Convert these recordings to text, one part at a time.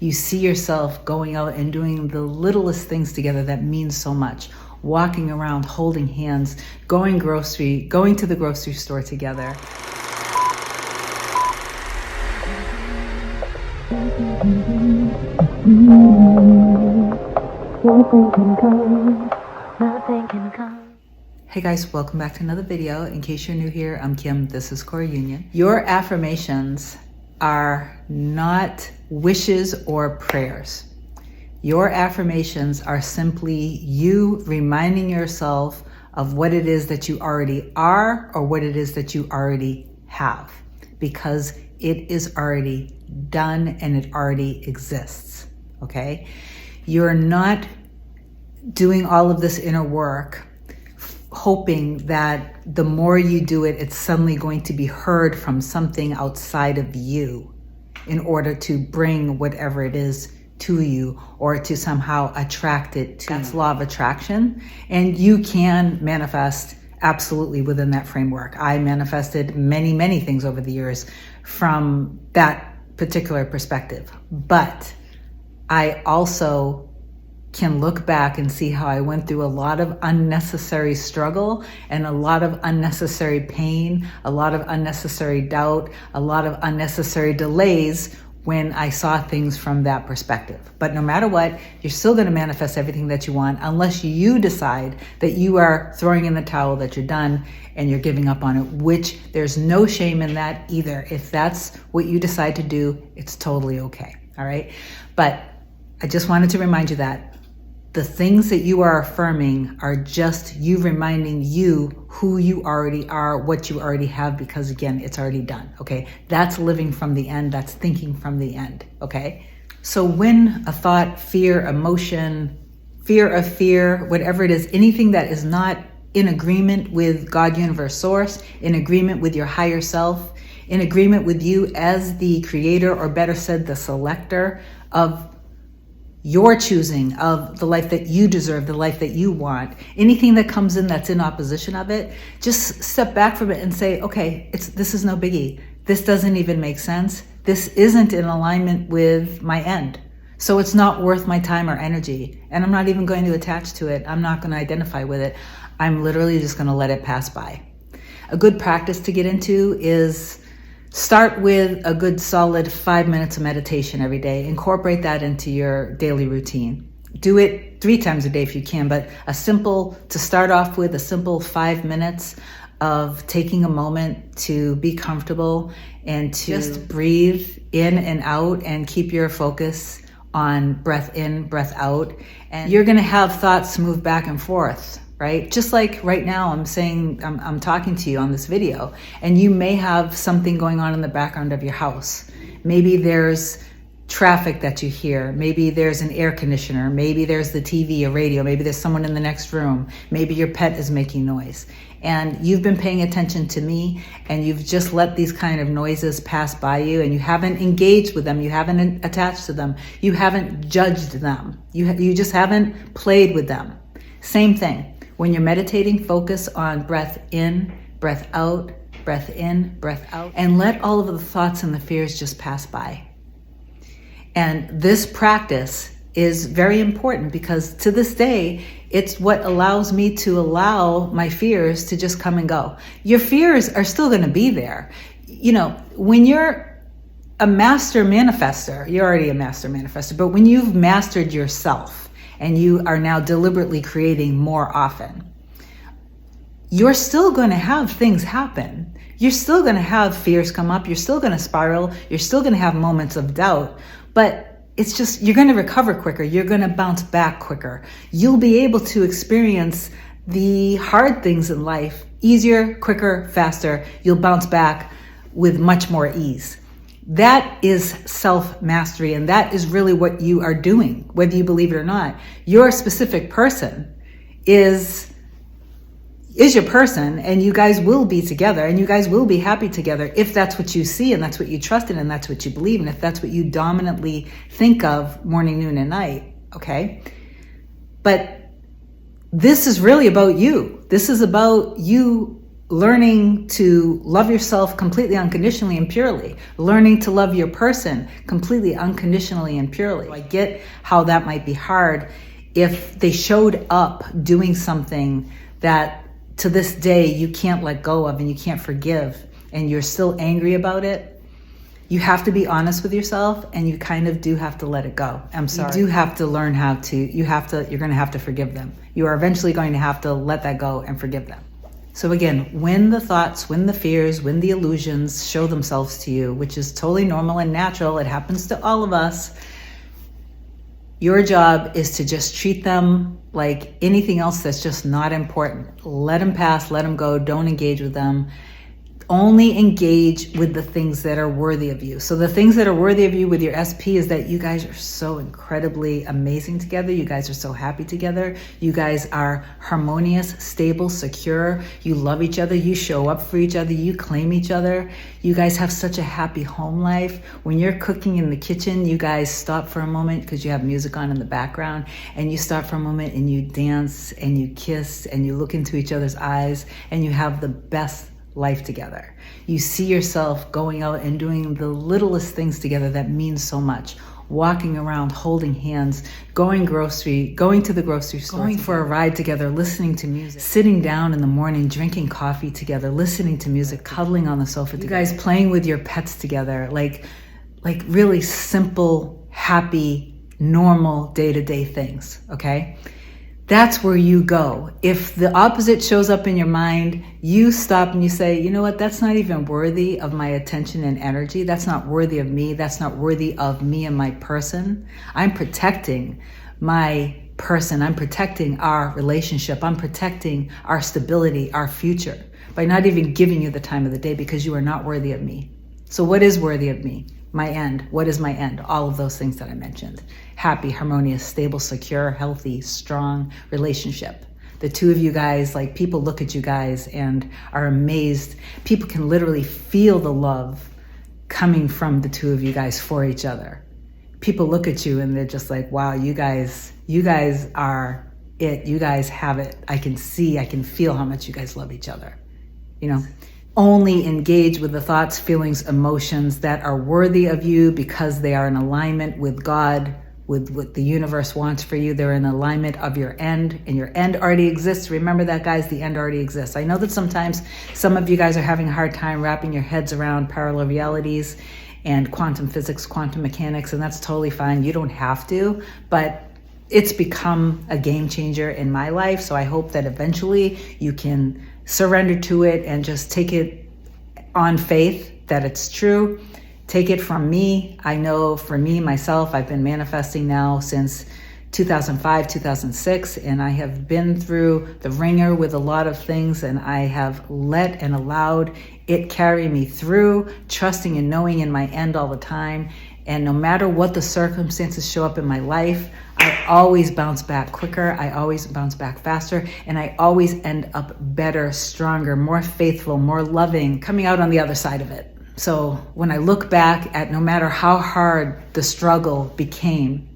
You see yourself going out and doing the littlest things together that means so much. Walking around, holding hands, going to the grocery store together. Hey guys, welcome back to another video. In case you're new here, I'm Kim, this is Core Union. Your affirmations are not wishes or prayers. Your affirmations are simply you reminding yourself of what it is that you already are or what it is that you already have, because it is already done and it already exists, okay? You're not doing all of this inner work hoping that the more you do it, it's suddenly going to be heard from something outside of you in order to bring whatever it is to you or to somehow attract it to you. That's law of attraction, and you can manifest absolutely within that framework. I manifested many things over the years from that particular perspective, but I also can look back and see how I went through a lot of unnecessary struggle and a lot of unnecessary pain, a lot of unnecessary doubt, a lot of unnecessary delays when I saw things from that perspective. But no matter what, you're still going to manifest everything that you want unless you decide that you are throwing in the towel, that you're done and you're giving up on it, which there's no shame in that either. If that's what you decide to do, it's totally okay. All right. But I just wanted to remind you that the things that you are affirming are just you reminding you who you already are, what you already have, because again, it's already done, okay? That's living from the end, that's thinking from the end, okay? So when a thought, fear, emotion, fear of fear, whatever it is, anything that is not in agreement with God, universe, source, in agreement with your higher self, in agreement with you as the creator, or better said, the selector of your choosing of the life that you deserve, the life that you want, anything that comes in that's in opposition of it, just step back from it and say, okay, this is no biggie. This doesn't even make sense. This isn't in alignment with my end. So it's not worth my time or energy. And I'm not even going to attach to it. I'm not going to identify with it. I'm literally just going to let it pass by. A good practice to get into is start with a good solid 5 minutes of meditation every day. Incorporate that into your daily routine. Do it 3 times a day if you can, but to start off with, a simple 5 minutes of taking a moment to be comfortable and to just breathe in and out and keep your focus on breath in, breath out. And you're gonna have thoughts move back and forth, right? Just like right now, I'm talking to you on this video, and you may have something going on in the background of your house. Maybe there's traffic that you hear. Maybe there's an air conditioner. Maybe there's the TV or radio. Maybe there's someone in the next room. Maybe your pet is making noise. And you've been paying attention to me, and you've just let these kind of noises pass by you, and you haven't engaged with them. You haven't attached to them. You haven't judged them. You just haven't played with them. Same thing. When you're meditating, focus on breath in, breath out, breath in, breath out, and let all of the thoughts and the fears just pass by. And this practice is very important because to this day, it's what allows me to allow my fears to just come and go. Your fears are still going to be there. You know, when you're a master manifester, you're already a master manifester, but when you've mastered yourself, and you are now deliberately creating more often, you're still going to have things happen. You're still going to have fears come up. You're still going to spiral. You're still going to have moments of doubt, but it's just, you're going to recover quicker. You're going to bounce back quicker. You'll be able to experience the hard things in life easier, quicker, faster. You'll bounce back with much more ease. That is self-mastery, and that is really what you are doing, whether you believe it or not. Your specific person is your person, and you guys will be together, and you guys will be happy together if that's what you see, and that's what you trust in, and that's what you believe, and if that's what you dominantly think of morning, noon, and night, okay? But this is really about you. This is about you learning to love yourself completely unconditionally and purely, learning to love your person completely unconditionally and purely. I get how that might be hard if they showed up doing something that to this day you can't let go of and you can't forgive and you're still angry about it. You have to be honest with yourself and you kind of do have to let it go. I'm sorry. You do have to learn how to, you're going to have to forgive them. You are eventually going to have to let that go and forgive them. So again, when the thoughts, when the fears, when the illusions show themselves to you, which is totally normal and natural, it happens to all of us, your job is to just treat them like anything else that's just not important. Let them pass, let them go, don't engage with them. Only engage with the things that are worthy of you. So the things that are worthy of you with your SP is that you guys are so incredibly amazing together. You guys are so happy together. You guys are harmonious, stable, secure. You love each other. You show up for each other. You claim each other. You guys have such a happy home life. When you're cooking in the kitchen, you guys stop for a moment because you have music on in the background, and you stop for a moment and you dance and you kiss and you look into each other's eyes and you have the best life together. You see yourself going out and doing the littlest things together that mean so much. Walking around, holding hands, going to the grocery store, going for a ride together, listening to music, sitting down in the morning, drinking coffee together, listening to music, cuddling on the sofa together. You guys playing with your pets together, like really simple, happy, normal day-to-day things, okay? That's where you go. If the opposite shows up in your mind, you stop and you say, you know what, that's not even worthy of my attention and energy. That's not worthy of me. That's not worthy of me and my person. I'm protecting my person. I'm protecting our relationship. I'm protecting our stability, our future, by not even giving you the time of the day because you are not worthy of me. So what is worthy of me? My end. What is my end? All of those things that I mentioned. Happy, harmonious, stable, secure, healthy, strong relationship. The two of you guys, like, people look at you guys and are amazed. People can literally feel the love coming from the two of you guys for each other. People look at you and they're just like, wow, you guys are it. You guys have it. I can feel how much you guys love each other. You know? Only engage with the thoughts, feelings, emotions that are worthy of you because they are in alignment with God, with what the universe wants for you. They're in alignment of your end, and your end already exists. Remember that, guys, the end already exists. I know that sometimes some of you guys are having a hard time wrapping your heads around parallel realities and quantum physics, quantum mechanics, and that's totally fine. You don't have to, but it's become a game changer in my life. So I hope that eventually you can surrender to it and just take it on faith that it's true. Take it from me. I know for me, myself, I've been manifesting now since 2005, 2006, and I have been through the ringer with a lot of things, and I have let and allowed it carry me through, trusting and knowing in my end all the time. And no matter what the circumstances show up in my life, I always bounce back quicker. I always bounce back faster. And I always end up better, stronger, more faithful, more loving, coming out on the other side of it. So when I look back at no matter how hard the struggle became,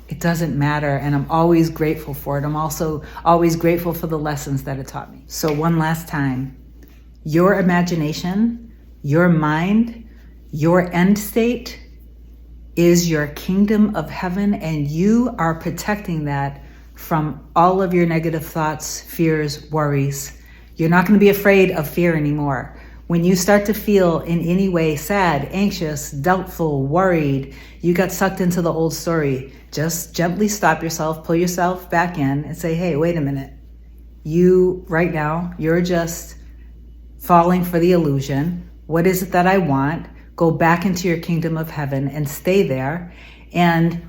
it doesn't matter. And I'm always grateful for it. I'm also always grateful for the lessons that it taught me. So one last time, your imagination, your mind, your end state is your kingdom of heaven, and you are protecting that from all of your negative thoughts, fears, worries. You're not going to be afraid of fear anymore. When you start to feel in any way sad, anxious, doubtful, worried, you got sucked into the old story. Just gently stop yourself, pull yourself back in and say, hey, wait a minute. Right now, you're just falling for the illusion. What is it that I want? Go back into your kingdom of heaven and stay there, and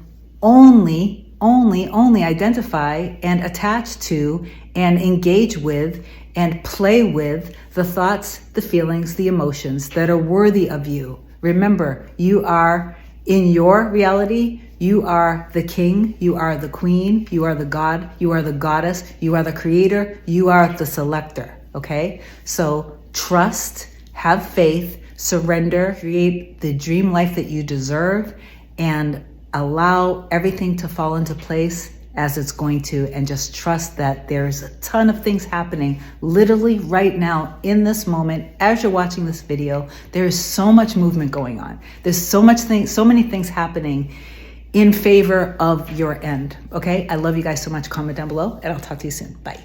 only identify and attach to and engage with and play with the thoughts, the feelings, the emotions that are worthy of you. Remember, you are in your reality. You are the king, you are the queen, you are the god, you are the goddess, you are the creator, you are the selector, okay? So trust, have faith, surrender, create the dream life that you deserve, and allow everything to fall into place as it's going to, and just trust that there's a ton of things happening literally right now in this moment. As you're watching this video, there is so much movement going on. There's so many things happening in favor of your end. Okay, I love you guys so much. Comment down below and I'll talk to you soon. Bye.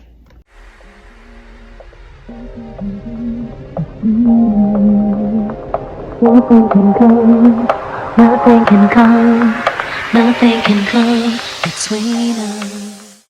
Nothing can come between us.